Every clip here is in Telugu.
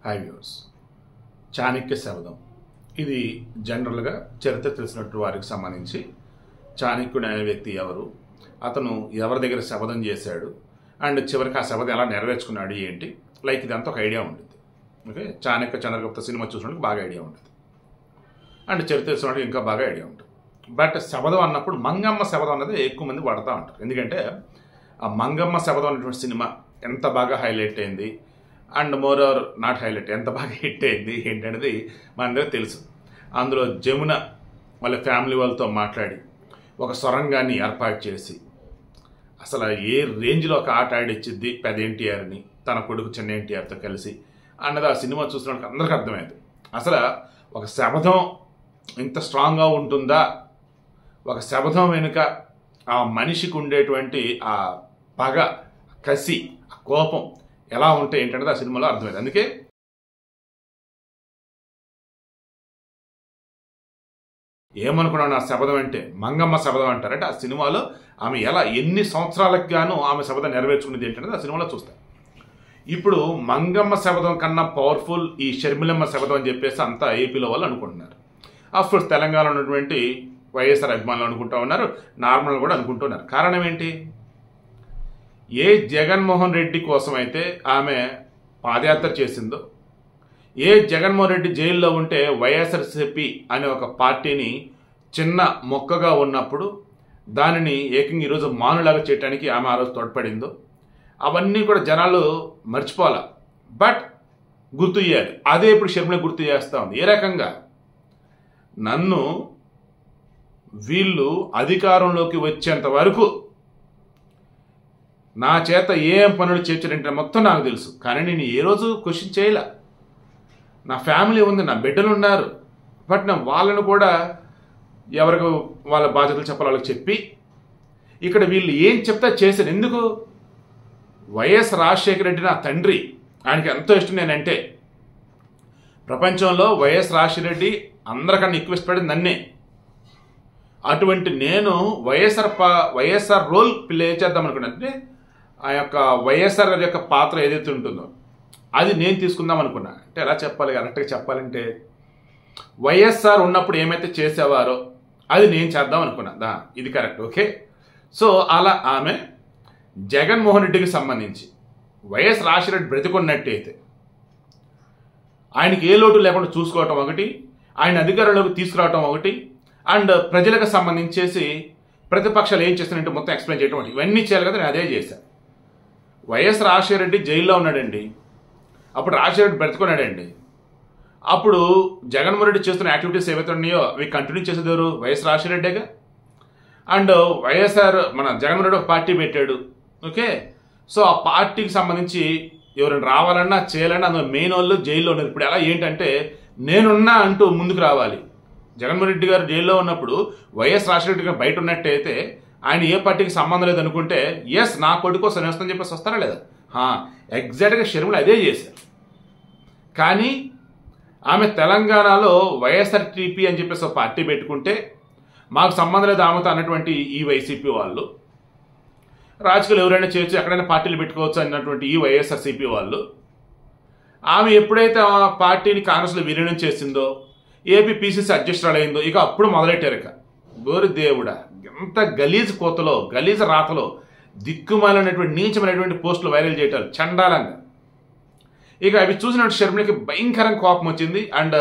హాయ్ వ్యూవర్స్, చాణక్య శబదం ఇది జనరల్గా చరిత్ర తెలిసినట్టు వారికి సంబంధించి చాణక్యుడు అనే వ్యక్తి ఎవరు, అతను ఎవరి దగ్గర శబదం చేశాడు అండ్ చివరికి ఆ శబదం ఎలా నెరవేర్చుకున్నాడు ఏంటి, లైక్ ఇదంతా ఒక ఐడియా ఉంటుంది. ఓకే, చాణక్య చంద్రగుప్త సినిమా చూసినట్టు బాగా ఐడియా ఉంటుంది అండ్ చరిత్ర తెలిసినట్టు ఇంకా బాగా ఐడియా ఉంటుంది. బట్ శబదం అన్నప్పుడు మంగమ్మ శబదం అనేది ఎక్కువ మంది వాడుతూ ఉంటారు. ఎందుకంటే ఆ మంగమ్మ శబదం అనేటువంటి సినిమా ఎంత బాగా హైలైట్ అయింది and more over not highlight ఎంత బాగా హిట్ అయింది ఏంటనేది మనందరికీ తెలుసు. అందులో జమున వాళ్ళ ఫ్యామిలీ వాళ్ళతో మాట్లాడి ఒక సొరంగాన్ని ఏర్పాటు చేసి అసలు ఏ రేంజ్లో ఒక ఆట ఆడిచ్చింది పెద్ద ఎన్టీఆర్ని తన కొడుకు చిన్న ఎన్టీఆర్తో కలిసి అన్నది ఆ సినిమా చూసినప్పుడు అందరికీ అర్థమైంది. అసలు ఒక శబదం ఇంత స్ట్రాంగ్గా ఉంటుందా, ఒక శబదం వెనుక ఆ మనిషికి ఉండేటువంటి ఆ పగ, కసి, ఆ కోపం ఎలా ఉంటాయి ఏంటంటే ఆ సినిమాలో అర్థమైంది. అందుకే ఏమనుకున్నాను, ఆ శబదం అంటే మంగమ్మ శబదం అంటారంటే ఆ సినిమాలో ఆమె ఎలా ఎన్ని సంవత్సరాలకు గాను ఆమె శబదం నెరవేర్చుకునేది ఏంటంటే ఆ సినిమాలో చూస్తాం. ఇప్పుడు మంగమ్మ శబదం కన్నా పవర్ఫుల్ ఈ షర్మిలమ్మ శబదం అని చెప్పేసి అంతా ఏపీలో వాళ్ళు అనుకుంటున్నారు. ఆఫ్కోర్స్ తెలంగాణలో ఉన్నటువంటి వైఎస్ఆర్ అభిమానులు అనుకుంటూ ఉన్నారు, నార్మల్ కూడా అనుకుంటున్నారు. కారణం ఏంటి? ఏ జగన్మోహన్ రెడ్డి కోసం అయితే ఆమె పాదయాత్ర చేసిందో, ఏ జగన్మోహన్ రెడ్డి జైల్లో ఉంటే వైఎస్ఆర్సీపీ అనే ఒక పార్టీని చిన్న మొక్కగా ఉన్నప్పుడు దానిని ఏకంగా ఈరోజు మానులాగా చేయడానికి ఆమె ఆ రోజు తోడ్పడిందో, అవన్నీ కూడా జనాలు మర్చిపోవాలా, బట్ గుర్తు చేయాలి. అదే ఇప్పుడు షర్మిల గుర్తు చేస్తూ ఉంది. ఏ రకంగా నన్ను వీళ్ళు అధికారంలోకి వచ్చేంత వరకు నా చేత ఏం పనులు చేర్చారంటే మొత్తం నాకు తెలుసు, కానీ నేను ఏ రోజు క్వశ్చన్ చేయలే. నా ఫ్యామిలీ ఉంది, నా బిడ్డలు ఉన్నారు, బట్ నేను వాళ్ళను కూడా ఎవరికి వాళ్ళ బాధ్యతలు చెప్పాలి వాళ్ళకి చెప్పి ఇక్కడ వీళ్ళు ఏం చెప్తా చేశారు. ఎందుకు? వైఎస్ రాజశేఖర రెడ్డి నా తండ్రి, ఆయనకి ఎంతో ఇష్టం నేనంటే. ప్రపంచంలో వైఎస్ రాజశేఖర రెడ్డి అందరికన్నా ఎక్కువ ఇష్టపడింది నన్నే. అటువంటి నేను వైఎస్ఆర్ రోల్ ప్లే చేద్దాం అనుకున్నాను. అంటే ఆ యొక్క వైఎస్ఆర్ గారి యొక్క పాత్ర ఏదైతే ఉంటుందో అది నేను తీసుకుందాం అనుకున్నా. అంటే ఎలా చెప్పాలి, కరెక్ట్గా చెప్పాలంటే వైఎస్ఆర్ ఉన్నప్పుడు ఏమైతే చేసేవారో అది నేను చేద్దాం అనుకున్నా. ఇది కరెక్ట్. ఓకే, సో అలా ఆమె జగన్మోహన్ రెడ్డికి సంబంధించి వైఎస్ రాజశేఖర రెడ్డి బ్రతికున్నట్టయితే ఆయనకి ఏ లోటు లేకుండా చూసుకోవటం ఒకటి, ఆయన అధికారంలోకి తీసుకురావటం ఒకటి, అండ్ ప్రజలకు సంబంధించేసి ప్రతిపక్షాలు ఏం చేస్తారంటే మొత్తం ఎక్స్ప్లెయిన్ చేయడం ఒకటి, ఇవన్నీ చేయాలి కదా. నేను అదే చేశాను. వైఎస్ రాజశేఖర రెడ్డి జైల్లో ఉన్నాడండి, అప్పుడు రాజశేఖర రెడ్డి బ్రతుకున్నాడండి. అప్పుడు జగన్మోహన్ రెడ్డి చేస్తున్న యాక్టివిటీస్ ఏవైతే ఉన్నాయో అవి కంటిన్యూ చేసేది ఎవరు? వైఎస్ రాజశేఖర రెడ్డిగా. అండ్ మన జగన్మోహన్ రెడ్డి ఒక పార్టీ పెట్టాడు. ఓకే, సో ఆ పార్టీకి సంబంధించి ఎవరైనా రావాలన్నా చేయాలన్నా అందులో మెయిన్ వాళ్ళు జైల్లో ఉన్నారు. ఇప్పుడు ఎలా ఏంటంటే నేనున్నా అంటూ ముందుకు రావాలి. జగన్మోహన్ రెడ్డి గారు జైల్లో ఉన్నప్పుడు వైఎస్ రాజశేఖర రెడ్డి గారు బయట ఉన్నట్టయితే ఆయన ఏ పార్టీకి సంబంధం లేదనుకుంటే ఎస్ నా కొడుకు కోసం నేస్తానని చెప్పేసి వస్తారా లేదా? ఎగ్జాక్ట్గా షర్మిల అదే చేశారు. కానీ ఆమె తెలంగాణలో వైఎస్ఆర్టీపీ అని చెప్పేసి ఒక పార్టీ పెట్టుకుంటే మాకు సంబంధం లేదు ఆమెతో అన్నటువంటి ఈ వైసీపీ వాళ్ళు, రాజకీయాలు ఎవరైనా చేయొచ్చు ఎక్కడైనా పార్టీలు పెట్టుకోవచ్చు అన్నటువంటి ఈ వైఎస్ఆర్సీపీ వాళ్ళు, ఆమె ఎప్పుడైతే ఆ పార్టీని కాంగ్రెస్లో విలీనం చేసిందో, ఏపీ పీసీసీ అధ్యక్షురాలు అయిందో, ఇక అప్పుడు మొదలెట్టారు. ఇక గోరు దేవుడా, ఎంత గలీజ్ కోతలో గలీజ్ రాతలో దిక్కుమాలైనటువంటి నీచమైనటువంటి పోస్టులు వైరల్ చేయటాలు చండాలంగా. ఇక అవి చూసినట్టు షర్మిలకి భయంకరంగా కోపం వచ్చింది. అండ్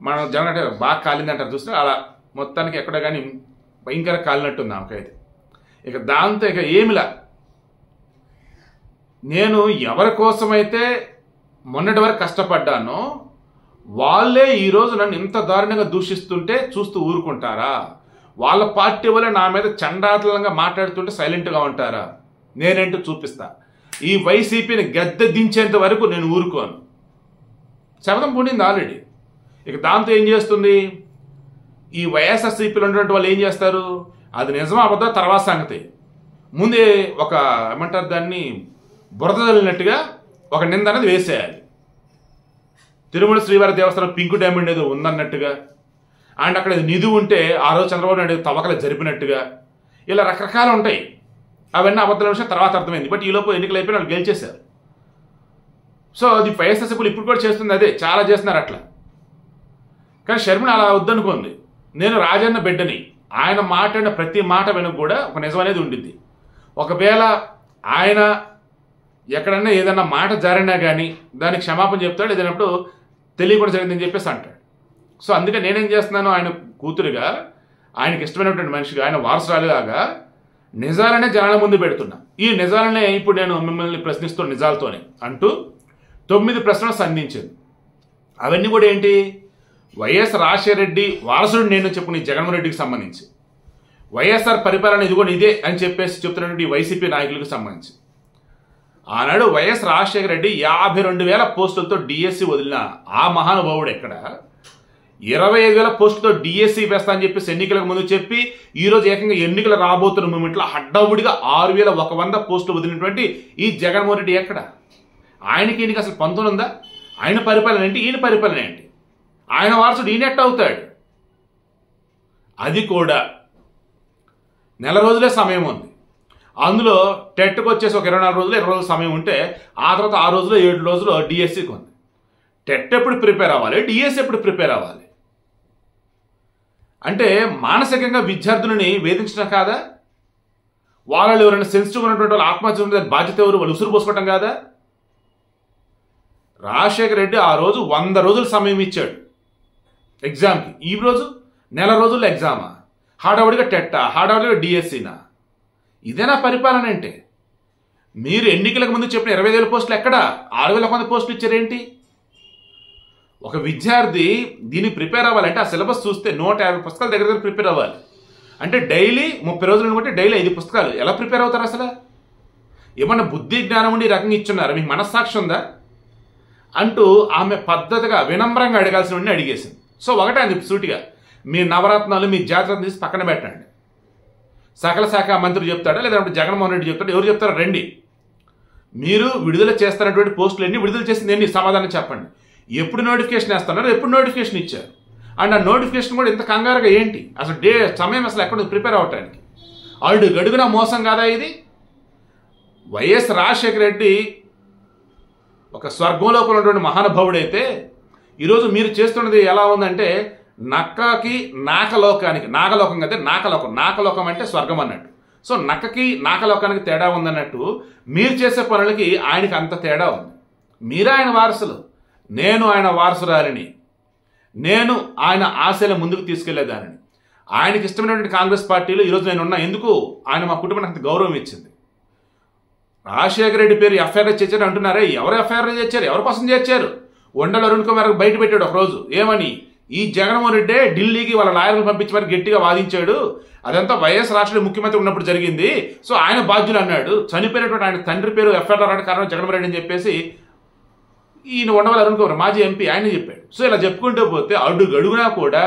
మనం జగన్ బాగా కాలిందంటారు చూస్తే అలా మొత్తానికి ఎక్కడ కానీ భయంకరంగా కాలినట్టుంది ఆమెకైతే. ఇక దాంతో ఇక ఏమిలా, నేను ఎవరి కోసమైతే మొన్నటి వరకు కష్టపడ్డానో వాళ్ళే ఈరోజు నన్ను ఇంత దారుణంగా దూషిస్తుంటే చూస్తూ ఊరుకుంటారా? వాళ్ళ పార్టీ వల్ల నా మీద చండాలంగా మాట్లాడుతుంటే సైలెంట్గా ఉంటారా? నేనేంటో చూపిస్తా. ఈ వైసీపీని గద్దె దించేంత వరకు నేను ఊరుకోను. శబదం పూనింది ఆల్రెడీ. ఇక దాంతో ఏం చేస్తుంది, ఈ వైఎస్ఆర్సీపీలో ఉన్నటువంటి వాళ్ళు ఏం చేస్తారు, అది నిజమా అబద్ధ తర్వాత సంగతి. ముందే ఒక ఏమంటారు దాన్ని బురద తల్లినట్టుగా ఒక నింద అనేది వేసేయాలి. తిరుమల శ్రీవారి దేవస్థానం పింకు డైమండ్ ఏదో ఉందన్నట్టుగా, అండ్ అక్కడ నిధి ఉంటే ఆ రోజు చంద్రబాబు నాయుడు తవ్వకలు జరిపినట్టుగా, ఇలా రకరకాలు ఉంటాయి. అవన్నీ అబద్ధాల విషయం తర్వాత అర్థమైంది. బట్ ఈలోపు ఎన్నికలు అయిపోయి వాళ్ళు గెలిచేశారు. సో అది వైఎస్ఆర్సీపీలు ఇప్పుడు కూడా చేస్తుంది అదే, చాలా చేస్తున్నారు అట్లా. కానీ షర్మిల అలా వద్దనుకోండి. నేను రాజన్న బిడ్డని, ఆయన మాట్లాడిన ప్రతి మాట వెనుక కూడా ఒక నిజం అనేది ఉండిద్ది. ఒకవేళ ఆయన ఎక్కడన్నా ఏదన్నా మాట జారినా కానీ దానికి క్షమాపణ చెప్తాడు, ఏదైనప్పుడు తెలియకుండా జరిగిందని చెప్పేసి అంటాడు. సో అందుకే నేనేం చేస్తున్నాను, ఆయన కూతురుగా, ఆయనకి ఇష్టమైనటువంటి మనిషిగా, ఆయన వారసురాలిలాగా నిజాలనే జనాల ముందు పెడుతున్నా. ఈ నిజాలనే ఇప్పుడు నేను మిమ్మల్ని ప్రశ్నిస్తున్న నిజాలతోనే అంటూ 9 ప్రశ్నలు సంధించింది. అవన్నీ కూడా ఏంటి, వైఎస్ రాజశేఖర రెడ్డి వారసుడు నేను చెప్పుకుని జగన్మోహన్ రెడ్డికి సంబంధించి, వైఎస్ఆర్ పరిపాలన ఇదిగోండి ఇదే అని చెప్పేసి చెప్తున్నటువంటి వైసీపీ నాయకులకు సంబంధించి. ఆనాడు వైఎస్ రాజశేఖర రెడ్డి 52,000 పోస్టులతో డిఎస్సి వదిలిన ఆ మహానుభావుడు ఎక్కడ 25,000 పోస్టులతో డిఎస్సి వేస్తా అని చెప్పేసి ఎన్నికలకు ముందు చెప్పి ఈరోజు ఏకంగా ఎన్నికలు రాబోతున్న మూమెంట్లో హడ్డావుడిగా 6,100 పోస్టులు వదిలినటువంటి ఈ జగన్మోహన్ రెడ్డి ఎక్కడ? ఆయనకి ఈయనకి అసలు పంతులు ఉందా? ఆయన పరిపాలన ఏంటి, ఈయన పరిపాలన ఏంటి? ఆయన వారసుడు ఈయనెట్ట అవుతాడు? అది కూడా నెల రోజులే సమయం ఉంది. అందులో టెట్కి వచ్చేసి ఒక 24 రోజులు 20 రోజులు సమయం ఉంటే ఆ తర్వాత 6 రోజులు 7 రోజులు డిఎస్సికి ఉంది. టెట్ ఎప్పుడు ప్రిపేర్ అవ్వాలి, డిఎస్సి ఎప్పుడు ప్రిపేర్ అవ్వాలి? అంటే మానసికంగా విద్యార్థులని వేధించడం కాదా? వాళ్ళు ఎవరైనా సెన్సిటివ్ ఉన్నటువంటి వాళ్ళు ఆత్మహత్య ఉంటే బాధ్యత ఎవరు? వాళ్ళు ఉసురు పోసుకోవటం కాదా? రాజశేఖర రెడ్డి ఆ రోజు 100 రోజులు సమయం ఇచ్చాడు ఎగ్జామ్కి. ఈ రోజు నెల రోజుల్లో ఎగ్జామా? హడావుడిగా టెట్టా, హడావుడిగా డిఎస్సీనా? ఇదేనా పరిపాలన అంటే? మీరు ఎన్నికలకు ముందు చెప్పిన 25,000 పోస్టులు ఎక్కడ? 6,100 పోస్టులు ఇచ్చారేంటి? ఒక విద్యార్థి దీన్ని ప్రిపేర్ అవ్వాలంటే ఆ సిలబస్ చూస్తే 150 పుస్తకాల దగ్గర ప్రిపేర్ అవ్వాలి. అంటే డైలీ 30 రోజులు బట్టి డైలీ 5 పుస్తకాలు ఎలా ప్రిపేర్ అవుతారు అసలు? ఏమన్నా బుద్ధి జ్ఞానం ఉండి ఈ రకంగా ఇచ్చున్నారు, మీకు మనస్సాక్షి ఉందా అంటూ ఆమె పద్ధతిగా వినమ్రంగా అడగాల్సిన అడిగేసింది. సో ఒకటే అంది సూటిగా, మీ నవరత్నాలు మీ జాగ్రత్తలు తీసి పక్కన పెట్టండి. సకల శాఖ మంత్రి చెప్తాడా లేదంటే జగన్మోహన్ రెడ్డి చెప్తాడా? ఎవరు చెప్తారా? రండి, మీరు విడుదల చేస్తున్నటువంటి పోస్టులు ఎన్ని, విడుదల చేసింది ఎన్ని, సమాధానం చెప్పండి. ఎప్పుడు నోటిఫికేషన్ వేస్తున్నారు, ఎప్పుడు నోటిఫికేషన్ ఇచ్చారు, అండ్ ఆ నోటిఫికేషన్ కూడా ఇంత కంగారుగా ఏంటి? అసలు సమయం అసలు ఎక్కడ ప్రిపేర్ అవ్వటానికి? అడుగడుగునా మోసం కాదా ఇది? వైఎస్ రాజశేఖర రెడ్డి ఒక స్వర్గంలోకి ఉన్నటువంటి మహానుభావుడైతే ఈరోజు మీరు చేస్తున్నది ఎలా ఉందంటే నక్కకి నాకలోకానికి, నాగలోకం కదా నాకలోకం, నాకలోకం అంటే స్వర్గం అన్నట్టు. సో నక్కకి నాకలోకానికి తేడా ఉందన్నట్టు మీరు చేసే పనులకి ఆయనకి అంత తేడా ఉంది. మీరే ఆయన వారసులు, నేను ఆయన వారసురాలిని, నేను ఆయన ఆశలు ముందుకు తీసుకెళ్లేదానిని. ఆయనకి ఇష్టమైనటువంటి కాంగ్రెస్ పార్టీలో ఈరోజు నేను ఉన్నా. ఎందుకు? ఆయన మా కుటుంబానికి అంత గౌరవం ఇచ్చింది. రాజశేఖర రెడ్డి పేరు ఎఫ్ఐఆర్ చేర్చారు అంటున్నారే, ఎవరు ఎఫ్ఐఆర్ చేర్చారు? ఎవరి కోసం చేర్చారు? వండల అరుణ్ కుమార్ బయట పెట్టాడు ఒకరోజు. ఏమని? ఈ జగన్మోహన్ రెడ్డి ఢిల్లీకి వాళ్ళ లాయర్లు పంపించి మరి గట్టిగా వాదించాడు, అదంతా వైఎస్ రాష్ట్ర ముఖ్యమంత్రి ఉన్నప్పుడు జరిగింది, సో ఆయన బాధ్యులు అన్నాడు. చనిపోయినటువంటి ఆయన తండ్రి పేరు ఎఫ్ఐఆర్ రావడానికి కారణం జగన్మోహన్ రెడ్డి అని చెప్పేసి ఈయన ఉండవల్లి అరుణ్ కుమార్ మాజీ ఎంపీ ఆయన చెప్పాడు. సో ఇలా చెప్పుకుంటూ పోతే అడుగడుగునా కూడా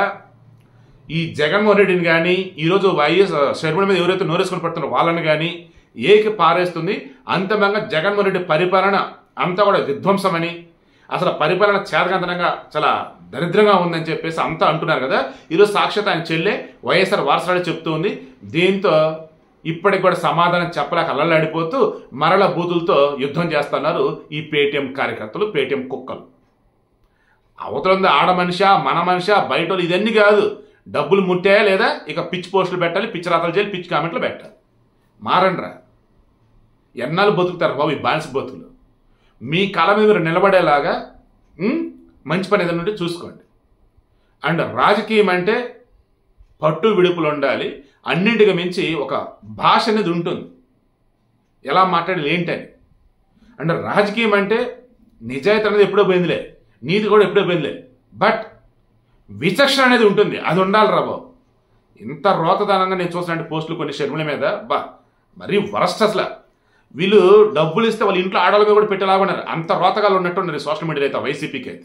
ఈ జగన్మోహన్ రెడ్డిని కానీ ఈరోజు వైఎస్ షర్మిల మీద ఎవరైతే నోరేసుకొని పడుతున్నారో వాళ్ళని కానీ ఏకి పారేస్తుంది. అంతమంగా జగన్మోహన్ రెడ్డి పరిపాలన అంతా కూడా విధ్వంసమని, అసలు పరిపాలన చేతకంతనంగా చాలా దరిద్రంగా ఉందని చెప్పేసి అంతా అంటున్నారు కదా. ఈరోజు సాక్షాత్ ఆయన చెల్లె వైఎస్ఆర్ వారసురాలు చెప్తూ ఉంది. దీంతో ఇప్పటికి కూడా సమాధానం చెప్పలేక అల్లలాడిపోతూ మరల బూతులతో యుద్ధం చేస్తున్నారు ఈ పేటీఎం కార్యకర్తలు, పేటీఎం కుక్కలు. అవతల ఆడ మనిషా, మన మనిషా, బయట వాళ్ళు ఇదన్నీ కాదు. డబ్బులు ముట్టాయా లేదా, ఇక పిచ్చి పోస్టులు పెట్టాలి, పిచ్చి రాతలు చేయాలి, పిచ్చి కామెంట్లు పెట్టాలి. మారండ్రా, ఎన్నాళ్ళు బతుకుతారు బాబు ఈ బానిస బతుకులు? మీ కళ మీద మీరు నిలబడేలాగా మంచి పని ఏదైనా ఉంటే చూసుకోండి. అండ్ రాజకీయం అంటే పట్టు విడుపులు ఉండాలి. అన్నింటికి మించి ఒక భాష అనేది ఉంటుంది, ఎలా మాట్లాడాలి ఏంటని. అండ్ రాజకీయం అంటే నిజాయితీ అనేది ఎప్పుడో పోయిందిలే, నీతి కూడా ఎప్పుడో పోయిందిలే, బట్ విచక్షణ అనేది ఉంటుంది, అది ఉండాలి రా బాబు. ఇంత రోతదానంగా నేను చూసినట్టు పోస్టులు కొన్ని షర్మిల మీద మరీ వరస్ట్. అసలు వీళ్ళు డబ్బులు ఇస్తే వాళ్ళ ఇంట్లో ఆడవాళ్ళ మీద కూడా పెట్టేలాగా ఉన్నారు. అంత రోతగాలు ఉన్నట్టు ఉన్నారు సోషల్ మీడియాలో అయితే వైసీపీకి అయితే.